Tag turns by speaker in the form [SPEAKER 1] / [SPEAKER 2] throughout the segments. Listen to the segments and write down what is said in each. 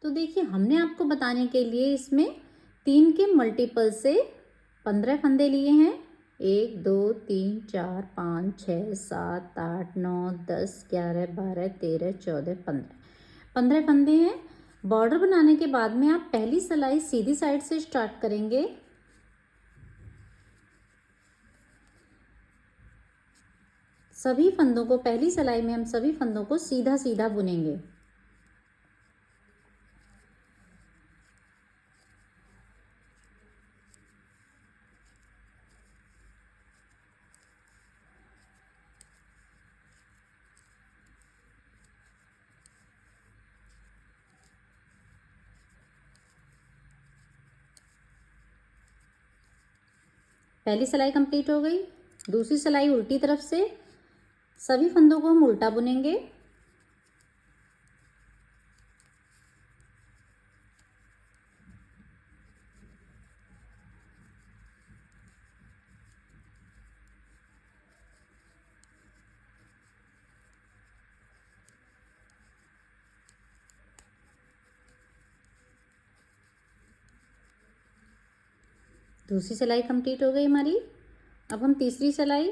[SPEAKER 1] तो देखिए हमने आपको बताने के लिए इसमें 3 के मल्टीपल से 15 फंदे लिए हैं। 1 2 3 4 5 6 7 8 9 10 11 12 13 14 15 फंदे हैं। बॉर्डर बनाने के बाद में आप पहली सिलाई सीधी साइड से स्टार्ट करेंगे। सभी फंदों को पहली सिलाई में हम सभी फंदों को सीधा सीधा बुनेंगे। पहली सिलाई कंप्लीट हो गई। दूसरी सिलाई उल्टी तरफ से सभी फंदों को हम उल्टा बुनेंगे। दूसरी सिलाई कंप्लीट हो गई हमारी। अब हम तीसरी सिलाई,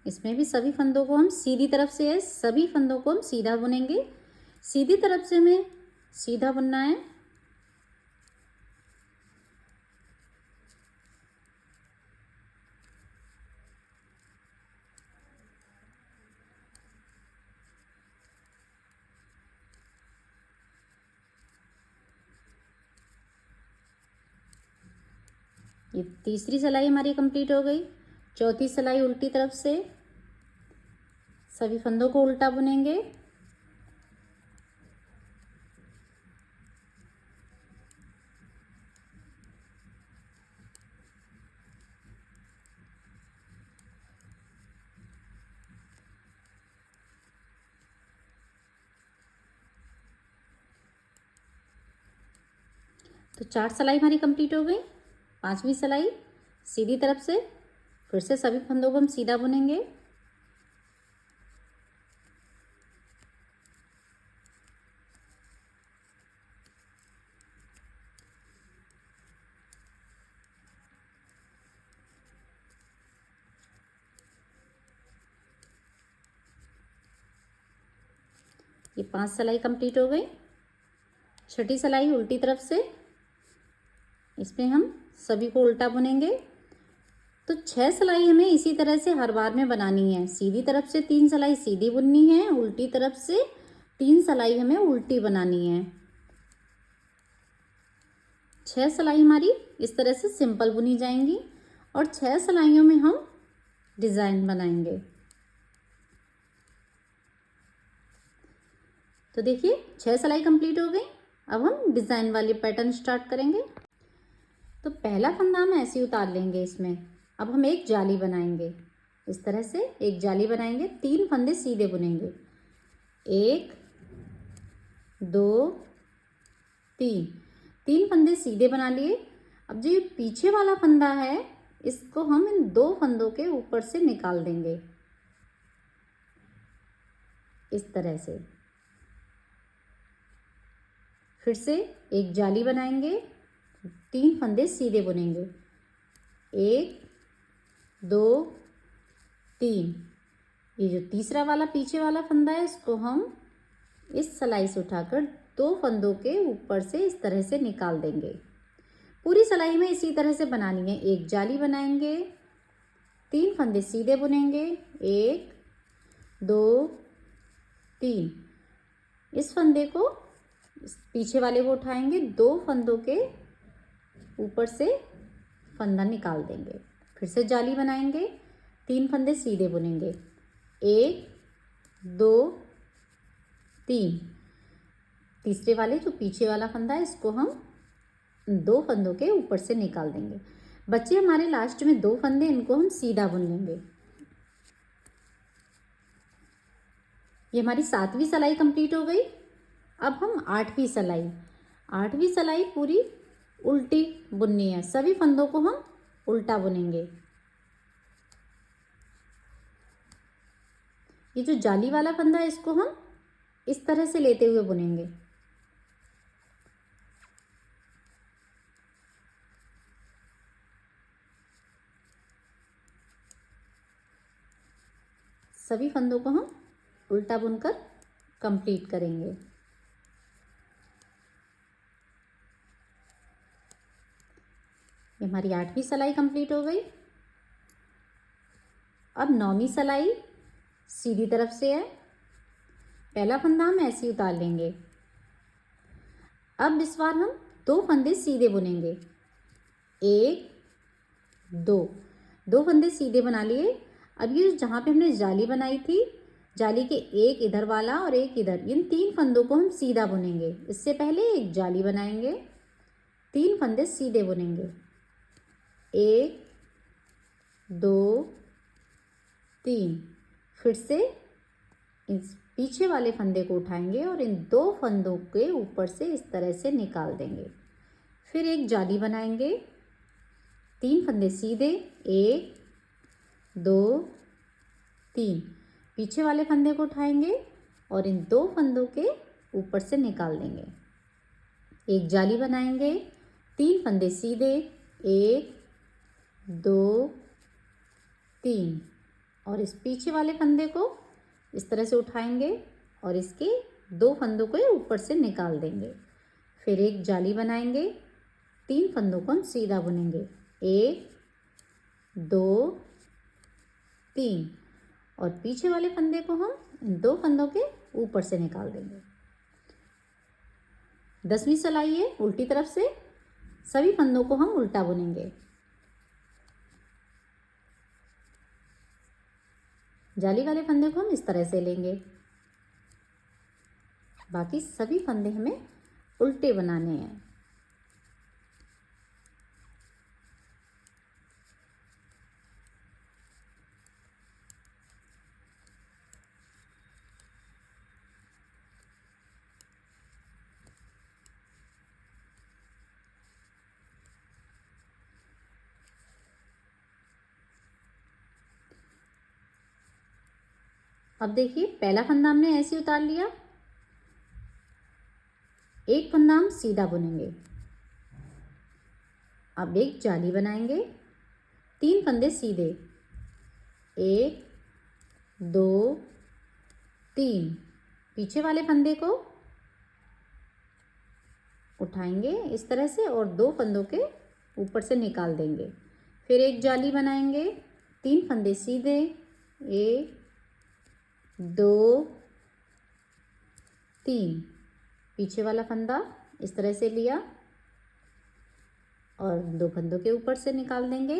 [SPEAKER 1] इसमें भी सभी फंदों को हम सीधी तरफ से है, सभी फंदों को हम सीधा बुनेंगे। सीधी तरफ से हमें सीधा बुनना है। ये तीसरी सिलाई हमारी कंप्लीट हो गई। चौथी सिलाई उल्टी तरफ से सभी फंदों को उल्टा बुनेंगे। तो 4 सिलाई हमारी कंप्लीट हो गई। पांचवी सिलाई सीधी तरफ से फिर से सभी फंदों को हम सीधा बुनेंगे। ये 5 सिलाई कंप्लीट हो गई। छठी सिलाई उल्टी तरफ से, इसमें हम सभी को उल्टा बुनेंगे। तो 6 सिलाई हमें इसी तरह से हर बार में बनानी है। सीधी तरफ से 3 सिलाई सीधी बुननी है, उल्टी तरफ से 3 सिलाई हमें उल्टी बनानी है। 6 सिलाई हमारी इस तरह से सिंपल बुनी जाएंगी और 6 सिलाइयों में हम डिज़ाइन बनाएंगे। तो देखिए 6 सिलाई कंप्लीट हो गई। अब हम डिज़ाइन वाली पैटर्न स्टार्ट करेंगे। तो पहला फंदा हम ऐसे ही उतार लेंगे। इसमें अब हम एक जाली बनाएंगे। इस तरह से एक जाली बनाएंगे। 3 फंदे सीधे बुनेंगे। 1 2 3, 3 फंदे सीधे बना लिए। अब जो ये पीछे वाला फंदा है, इसको हम इन 2 फंदों के ऊपर से निकाल देंगे इस तरह से। फिर से एक जाली बनाएंगे, 3 फंदे सीधे बुनेंगे। 1 2 3। ये जो तीसरा वाला पीछे वाला फंदा है, इसको हम इस सिलाई से उठाकर 2 फंदों के ऊपर से इस तरह से निकाल देंगे। पूरी सिलाई में इसी तरह से बनानी है। एक जाली बनाएंगे, 3 फंदे सीधे बुनेंगे। 1 2 3। इस फंदे को पीछे वाले को उठाएंगे, 2 फंदों के ऊपर से फंदा निकाल देंगे। फिर से जाली बनाएंगे, 3 फंदे सीधे बुनेंगे। 1 2 3। तीसरे वाले जो पीछे वाला फंदा है, इसको हम 2 फंदों के ऊपर से निकाल देंगे। बच्चे हमारे लास्ट में 2 फंदे, इनको हम सीधा बुन लेंगे। ये हमारी 7वीं सिलाई कंप्लीट हो गई। अब हम 8वीं सिलाई पूरी उल्टी बुननी है। सभी फंदों को हम उल्टा बुनेंगे। ये जो जाली वाला फंदा है, इसको हम इस तरह से लेते हुए बुनेंगे। सभी फंदों को हम उल्टा बुनकर कंप्लीट करेंगे। ये हमारी 8वीं सिलाई कंप्लीट हो गई। अब 9वीं सिलाई सीधी तरफ से है। पहला फंदा हम ऐसे ही उतार लेंगे। अब इस बार हम 2 फंदे सीधे बुनेंगे। 1 2 फंदे सीधे बना लिए। अब ये जहाँ पे हमने जाली बनाई थी, जाली के एक इधर वाला और एक इधर, इन 3 फंदों को हम सीधा बुनेंगे। इससे पहले एक जाली बनाएंगे, 3 फंदे सीधे बुनेंगे। 1 2 3। फिर से इस पीछे वाले फंदे को उठाएंगे और इन 2 फंदों के ऊपर से इस तरह से निकाल देंगे। फिर एक जाली बनाएंगे, 3 फंदे सीधे, 1 2 3। पीछे वाले फंदे को उठाएंगे और इन 2 फंदों के ऊपर से निकाल देंगे। एक जाली बनाएंगे, 3 फंदे सीधे, 1 2 3। और इस पीछे वाले फंदे को इस तरह से उठाएंगे और इसके 2 फंदों को ऊपर से निकाल देंगे। फिर एक जाली बनाएंगे, 3 फंदों को हम सीधा बुनेंगे, 1 2 3। और पीछे वाले फंदे को हम इन 2 फंदों के ऊपर से निकाल देंगे। 10वीं सिलाई है उल्टी तरफ से। सभी फंदों को हम उल्टा बुनेंगे। जाली वाले फंदे को हम इस तरह से लेंगे। बाकी सभी फंदे हमें उल्टे बनाने हैं। अब देखिए, पहला फंदा हमने ऐसे उतार लिया। एक फंदा हम सीधा बुनेंगे। अब एक जाली बनाएंगे, 3 फंदे सीधे, 1 2 3। पीछे वाले फंदे को उठाएंगे इस तरह से और 2 फंदों के ऊपर से निकाल देंगे। फिर एक जाली बनाएंगे, 3 फंदे सीधे, 1 2 3। पीछे वाला फंदा इस तरह से लिया और 2 फंदों के ऊपर से निकाल देंगे।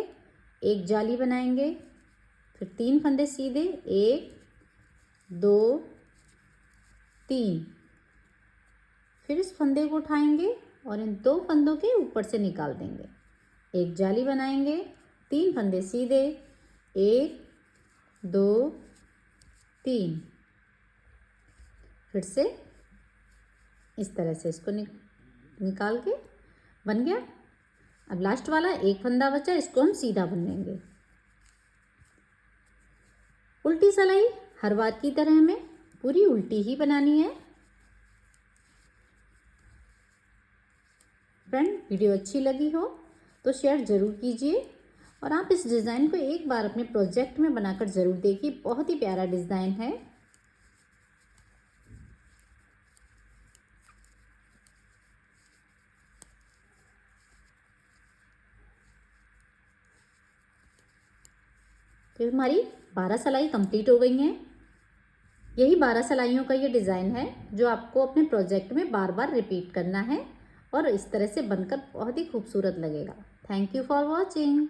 [SPEAKER 1] एक जाली बनाएंगे, फिर 3 फंदे सीधे, 1 2 3। फिर इस फंदे को उठाएंगे और इन 2 फंदों के ऊपर से निकाल देंगे। एक जाली बनाएंगे, 3 फंदे सीधे, 1 2 3। फिर से इस तरह से इसको निकाल के बन गया। अब लास्ट वाला एक फंदा बचा, इसको हम सीधा बुन लेंगे। उल्टी सिलाई हर बार की तरह हमें पूरी उल्टी ही बनानी है। फ्रेंड, वीडियो अच्छी लगी हो तो शेयर ज़रूर कीजिए और आप इस डिज़ाइन को एक बार अपने प्रोजेक्ट में बनाकर ज़रूर देखिए। बहुत ही प्यारा डिज़ाइन है। तो हमारी 12 सिलाई कंप्लीट हो गई हैं। यही 12 सिलाइयों का ये डिज़ाइन है जो आपको अपने प्रोजेक्ट में बार बार रिपीट करना है और इस तरह से बनकर बहुत ही खूबसूरत लगेगा। Thank you for watching.